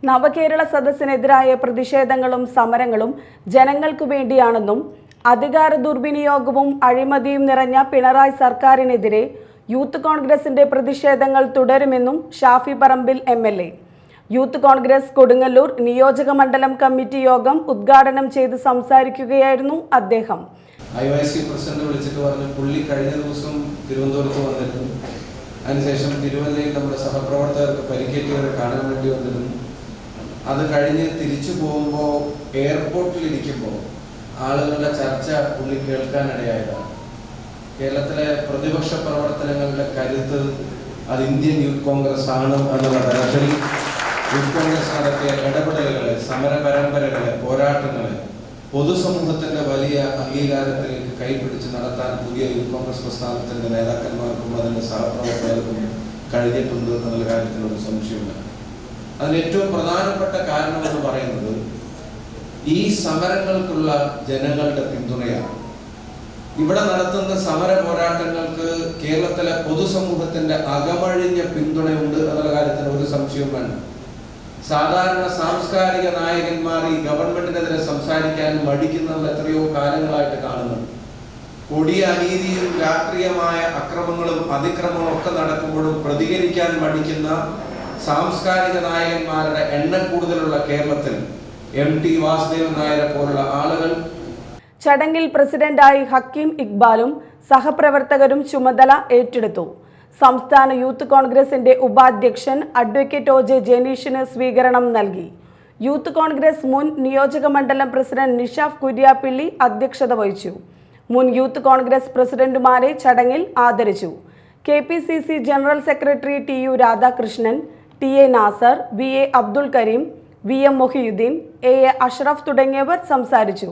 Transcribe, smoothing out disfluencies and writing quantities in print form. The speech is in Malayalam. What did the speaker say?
നവകേരള സദസ്സിനെതിരായ പ്രതിഷേധങ്ങളും സമരങ്ങളും ജനങ്ങൾക്കു വേണ്ടിയാണെന്നും അധികാര ദുർവിനിയോഗവും അഴിമതിയും നിറഞ്ഞ പിണറായി സർക്കാരിനെതിരെ യൂത്ത് കോൺഗ്രസിന്റെ പ്രതിഷേധങ്ങൾ തുടരുമെന്നും ഷാഫി പറമ്പിൽ എംഎൽഎ യൂത്ത് കോൺഗ്രസ് കൊടുങ്ങല്ലൂർ നിയോജക മണ്ഡലം കമ്മിറ്റി യോഗം ഉദ്ഘാടനം ചെയ്ത് സംസാരിക്കുകയായിരുന്നു അദ്ദേഹം. IOC പ്രസിഡന്റ് വിളിച്ചിട്ട് പറഞ്ഞു പുള്ളി കഴിഞ്ഞ ദിവസം തിരുവനന്തപുരത്ത് വന്നിരുന്നു. അതിനുശേഷം തിരുവല്ലയിൽ നമ്മുടെ സഹപ്രവർത്തകർക്ക് പരിക്കേറ്റവരെ കാണാൻ വേണ്ടി വന്നിരുന്നു. അത് കഴിഞ്ഞ് തിരിച്ചു പോകുമ്പോൾ എയർപോർട്ടിൽ ഇരിക്കുമ്പോൾ ആളുകളുടെ ചർച്ച പുള്ളി കേൾക്കാനിടയായതാണ്. കേരളത്തിലെ പ്രതിപക്ഷ പ്രവർത്തനങ്ങളുടെ കരുത്ത് അത് ഇന്ത്യൻ യൂത്ത് കോൺഗ്രസ് ആണ് എന്നുള്ള തരത്തിൽ യൂത്ത് കോൺഗ്രസ് നടത്തിയ ഇടപെടലുകളെ, സമര പരമ്പരകളെ, പോരാട്ടങ്ങളെ പൊതുസമൂഹത്തിന്റെ വലിയ അംഗീകാരത്തിലേക്ക് കൈപിടിച്ച് നടത്താൻ പുതിയ യൂത്ത് കോൺഗ്രസ് പ്രസ്ഥാനത്തിന്റെ നേതാക്കന്മാർക്കും അതിന്റെ സഹപ്രവർത്തകർക്കും കഴിഞ്ഞിട്ടുണ്ട് എന്നുള്ള കാര്യത്തിൽ ഒരു സംശയമില്ല. അതിന് ഏറ്റവും പ്രധാനപ്പെട്ട കാരണം എന്ന് പറയുന്നത് ഈ സമരങ്ങൾക്കുള്ള ജനങ്ങളുടെ പിന്തുണയാണ്. ഇവിടെ നടത്തുന്ന സമര പോരാട്ടങ്ങൾക്ക് കേരളത്തിലെ പൊതുസമൂഹത്തിന്റെ അകമഴിഞ്ഞ പിന്തുണയുണ്ട് എന്നുള്ള കാര്യത്തിന് ഒരു സംശയവും വേണ്ട. സാധാരണ സാംസ്കാരിക നായകന്മാർ ഈ ഗവൺമെന്റിനെതിരെ സംസാരിക്കാൻ മടിക്കുന്നത് എത്രയോ കാലങ്ങളായിട്ട് കാണുന്നുണ്ട്. കൊടിയ അനീതിയും രാഷ്ട്രീയമായ അക്രമങ്ങളും അതിക്രമങ്ങളും ഒക്കെ നടക്കുമ്പോഴും പ്രതികരിക്കാൻ മടിക്കുന്ന സാംസ്കാരിക നായകന്മാരുടെ എണ്ണം കൂടുതലുള്ള കേരളത്തിൽ MT വാസുദേവൻ നായരെ പോലുള്ള ആളുകൾ. ചടങ്ങിൽ പ്രസിഡന്റായി ഹക്കീം ഇക്ബാലും സഹപ്രവർത്തകരും ചുമതല ഏറ്റെടുത്തു. സംസ്ഥാന യൂത്ത് കോൺഗ്രസിന്റെ ഉപാധ്യക്ഷൻ അഡ്വക്കേറ്റ് OJ ജനീഷിന് സ്വീകരണം നൽകി. യൂത്ത് കോൺഗ്രസ് മുൻ നിയോജക മണ്ഡലം പ്രസിഡന്റ് നിഷാഫ് കുര്യാപ്പിള്ളി അധ്യക്ഷത വഹിച്ചു. മുൻ യൂത്ത് കോൺഗ്രസ് പ്രസിഡന്റുമാരെ ചടങ്ങിൽ ആദരിച്ചു. KPCC general secretary TU Radhakrishnan, TA Nasar, VA Abdul Kareem, VM Mohiyuddin, AA Ashraf തുടങ്ങിയവർ സംസാരിച്ചു.